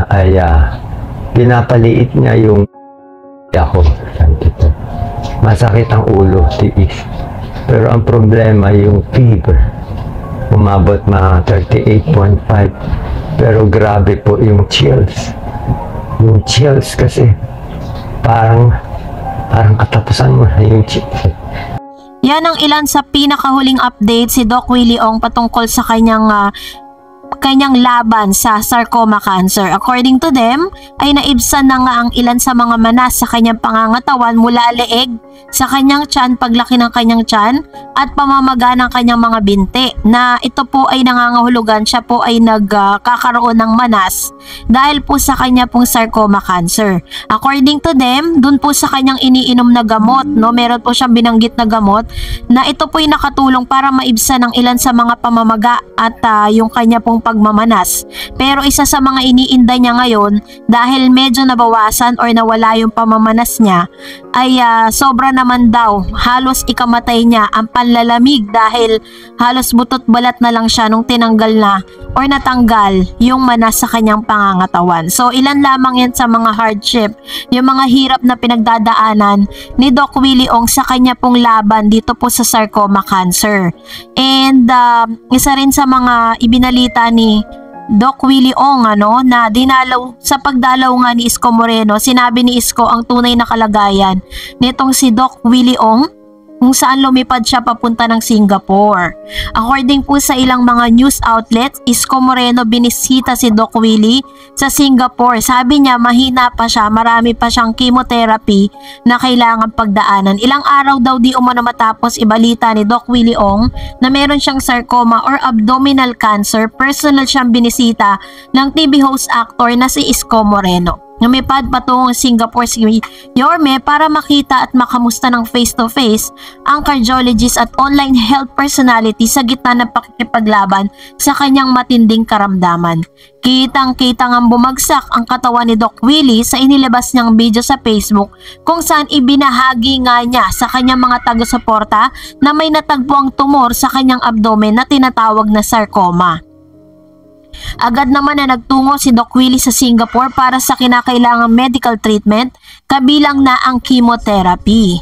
ay pinapaliit niya yung ako. Masakit ang ulo, tiis. Pero ang problema yung fever. Umabot mga 38.5. Pero grabe po yung chills. Yung chills kasi parang katapusan mo na yung chills. Yan ang ilan sa pinakahuling update si Doc Willie Ong patungkol sa kanyang laban sa sarcoma cancer. According to them, ay naibsan na nga ang ilan sa mga manas sa kanyang pangangatawan mula leeg, sa kanyang tiyan, paglaki ng kanyang tiyan, at pamamaga ng kanyang mga binti, na ito po ay nangangahulugan siya po ay nagkakaroon ng manas dahil po sa kanya pong sarcoma cancer. According to them, dun po sa kanyang iniinom na gamot, no, meron po siyang binanggit na gamot na ito po ay nakatulong para maibsan ang ilan sa mga pamamaga at yung kanya pong pagmamanas. Pero isa sa mga iniinda niya ngayon, dahil medyo nabawasan or nawala yung pamamanas niya, ay sobra naman daw, halos ikamatay niya ang panlalamig dahil halos butot balat na lang siya nung tinanggal na or natanggal yung manas sa kanyang pangangatawan. So ilan lamang yan sa mga hardship, yung mga hirap na pinagdadaanan ni Doc Willie Ong sa kanya pong laban dito po sa sarcoma cancer. And isa rin sa mga ibinalita ni Doc Willie Ong na dinalaw sa pagdalaw nga ni Isko Moreno, sinabi ni Isko ang tunay na kalagayan nitong si Doc Willie Ong kung saan lumipad siya papunta ng Singapore. According po sa ilang mga news outlets, Isko Moreno binisita si Doc Willie sa Singapore. Sabi niya mahina pa siya, marami pa siyang chemotherapy na kailangan pagdaanan. Ilang araw daw di umano matapos ibalita ni Doc Willie Ong na meron siyang sarcoma or abdominal cancer, personal siyang binisita ng TV host actor na si Isko Moreno. Lumipad patungong Singapore si Yorme para makita at makamusta ng face-to-face ang cardiologist at online health personality sa gitna ng pakikipaglaban sa kanyang matinding karamdaman. Kitang-kitang ang bumagsak ang katawan ni Doc Willie sa inilabas niyang video sa Facebook kung saan ibinahagi nga niya sa kanyang mga taga-suporta na may natagpuang tumor sa kanyang abdomen na tinatawag na sarcoma. Agad naman na nagtungo si Doc Willie sa Singapore para sa kinakailangang medical treatment, kabilang na ang chemotherapy.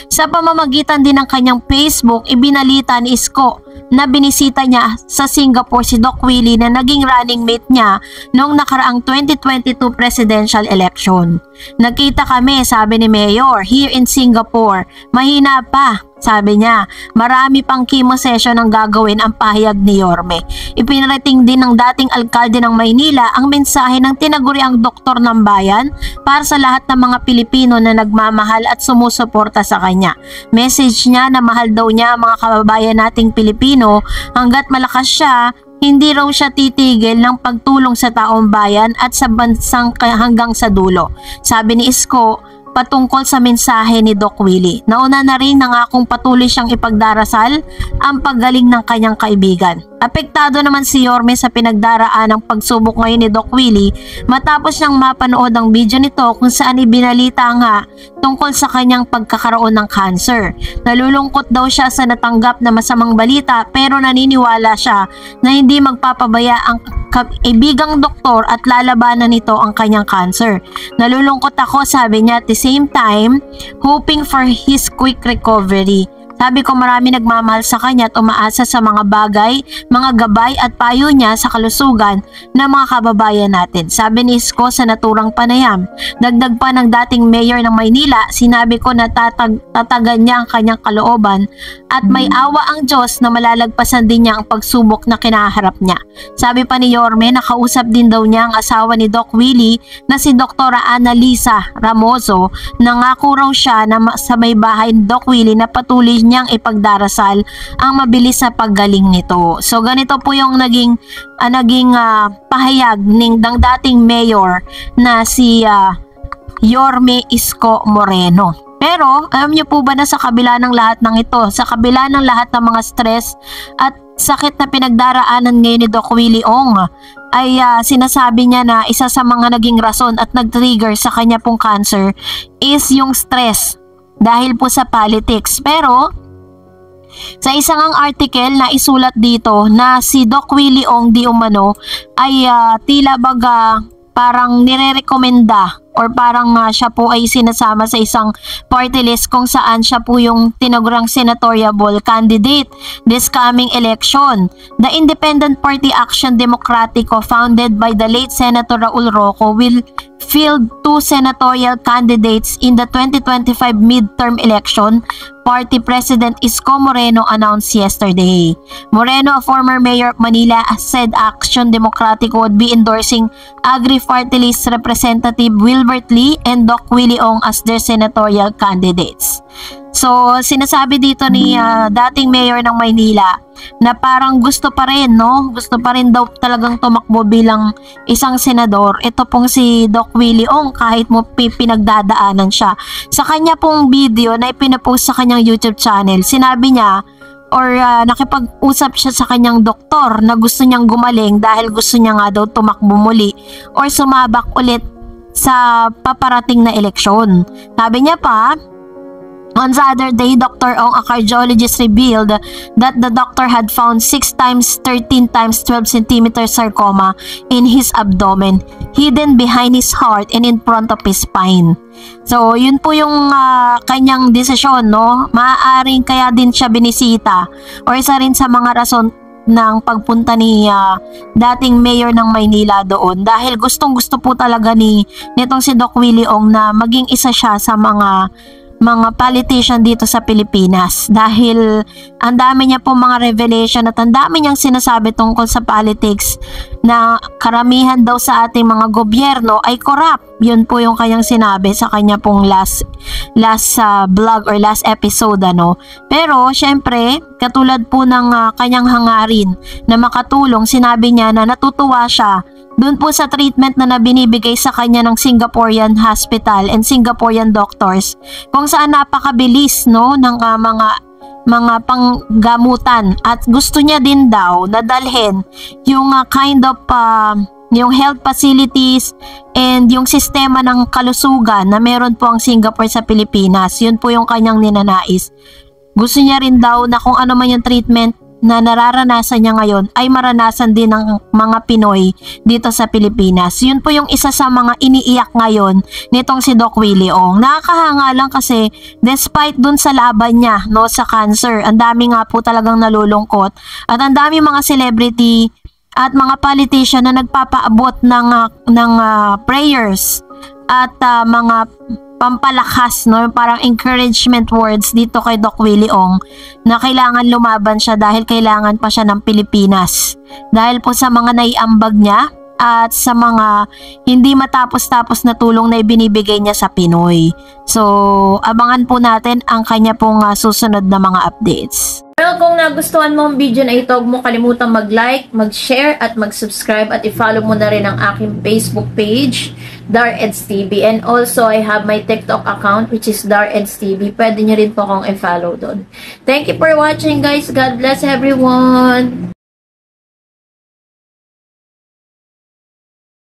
Sa pamamagitan din ng kanyang Facebook, ibinalita ni Isko na binisita niya sa Singapore si Doc Willie na naging running mate niya noong nakaraang 2022 presidential election. Nagkita kami, sabi ni Mayor, here in Singapore. Mahina pa, sabi niya. Marami pang chemo session ang gagawin ang pahayag ni Yorme. Ipinarating din ng dating alkalde ng Maynila ang mensahe ng tinaguriang doktor ng bayan para sa lahat ng mga Pilipino na nagmamahal at sumusuporta sa kanya. Message niya na mahal daw niya ang mga kababayan nating Pilipino hanggat malakas siya. Hindi raw siya titigil ng pagtulong sa taong bayan at sa bansang hanggang sa dulo. Sabi ni Isko patungkol sa mensahe ni Doc Willie. Nauna na rin nangakong patuloy siyang ipagdarasal ang paggaling ng kanyang kaibigan. Apektado naman si Yorme sa pinagdaraan ng pagsubok ngayon ni Doc Willie matapos niyang mapanood ang video nito kung saan ibinalita nga tungkol sa kanyang pagkakaroon ng cancer. Nalulungkot daw siya sa natanggap na masamang balita pero naniniwala siya na hindi magpapabaya ang kaibigang doktor at lalabanan nito ang kanyang cancer. Nalulungkot ako, sabi niya, at the same time hoping for his quick recovery. Sabi ko marami nagmamahal sa kanya at umaasa sa mga bagay, mga gabay at payo niya sa kalusugan ng mga kababayan natin. Sabi ni Isko sa naturang panayam. Dagdag pa ng dating mayor ng Maynila, sinabi ko na tatagan niya ang kanyang kalooban at may awa ang Diyos na malalagpasan din niya ang pagsubok na kinaharap niya. Sabi pa ni Yorme, nakausap din daw niya ang asawa ni Doc Willie na si Dr. Annalisa Ramoso. Nangako raw siya na sa may bahay ni Doc Willie na patuloy niyang ipagdarasal ang mabilis na paggaling nito. So ganito po yung naging pahayag ng dating mayor na si Yorme Isko Moreno. Pero alam niyo po ba na sa kabila ng lahat ng ito, sa kabila ng lahat ng mga stress at sakit na pinagdaraanan ngayon ni Doc Willie Ong, ay sinasabi niya na isa sa mga naging rason at nag-trigger sa kanya pong cancer is yung stress dahil po sa politics. Pero sa isang article na isulat dito na si Doc Willie Ong di umano ay tila baga parang nire-recommenda or parang siya po ay sinasama sa isang party list kung saan siya po yung tinagurang senatorial candidate this coming election. The Independent Party Action Democratico, founded by the late Senator Raul Roco, will field 2 senatorial candidates in the 2025 midterm election, Party President Isko Moreno announced yesterday. Moreno, a former mayor of Manila, said Action Democratico would be endorsing Agri Party List Representative Wilbert Lee and Doc Willie Ong as their senatorial candidates. So, sinasabi dito ni dating mayor ng Maynila na parang gusto pa rin, no? Gusto pa rin daw talagang tumakbo bilang isang senador. Ito pong si Doc Willie Ong, kahit mo pinagdadaanan siya. Sa kanya pong video na ipinapost sa kanyang YouTube channel, sinabi niya or nakipag-usap siya sa kanyang doktor na gusto niyang gumaling dahil gusto niya nga daw tumakbo muli or sumabak ulit sa paparating na eleksyon. Sabi niya pa, on the other day, Dr. Ong, a cardiologist, revealed that the doctor had found 6 times 13 times 12 cm sarcoma in his abdomen, hidden behind his heart and in front of his spine. So, yun po yung kanyang desisyon, no? Maaaring kaya din siya binisita or isa rin sa mga rason ng pagpunta ni dating mayor ng Maynila doon dahil gustong-gusto po talaga nitong si Doc Willie Ong na maging isa siya sa mga politician dito sa Pilipinas dahil ang dami niya po mga revelation at ang dami niyang sinasabi tungkol sa politics na karamihan daw sa ating mga gobyerno ay corrupt. Yun po yung kanyang sinabi sa kanya pong last vlog or last episode, ano. Pero syempre, katulad po ng kanyang hangarin na makatulong, sinabi niya na natutuwa siya doon po sa treatment na binibigay sa kanya ng Singaporean hospital and Singaporean doctors kung saan napakabilis, no, ng mga panggamutan at gusto niya din daw na dalhin yung kind of yung health facilities and yung sistema ng kalusugan na meron po ang Singapore sa Pilipinas. Yun po yung kanyang ninanais. Gusto niya rin daw na kung ano man yung treatment na nararanasan niya ngayon ay maranasan din ng mga Pinoy dito sa Pilipinas. Yun po yung isa sa mga iniiyak ngayon nitong si Doc Willie Ong. Nakakahanga lang kasi despite dun sa laban niya, no, sa cancer, ang dami nga po talagang nalulungkot at ang dami mga celebrity at mga politician na nagpapaabot ng prayers at mga pampalakas, no, parang encouragement words dito kay Doc Willie Ong na kailangan lumaban siya dahil kailangan pa siya ng Pilipinas dahil po sa mga naiambag niya at sa mga hindi matapos-tapos na tulong na ibinibigay niya sa Pinoy. So, abangan po natin ang kanya pong susunod na mga updates. Well, kung nagustuhan mo ang video na ito, huwag mo kalimutang mag-like, mag-share, at mag-subscribe at i-follow mo na rin ang aking Facebook page, Dareds TV. And also, I have my TikTok account which is Dareds TV. Pwede nyo rin po akong i-follow doon. Thank you for watching, guys. God bless everyone!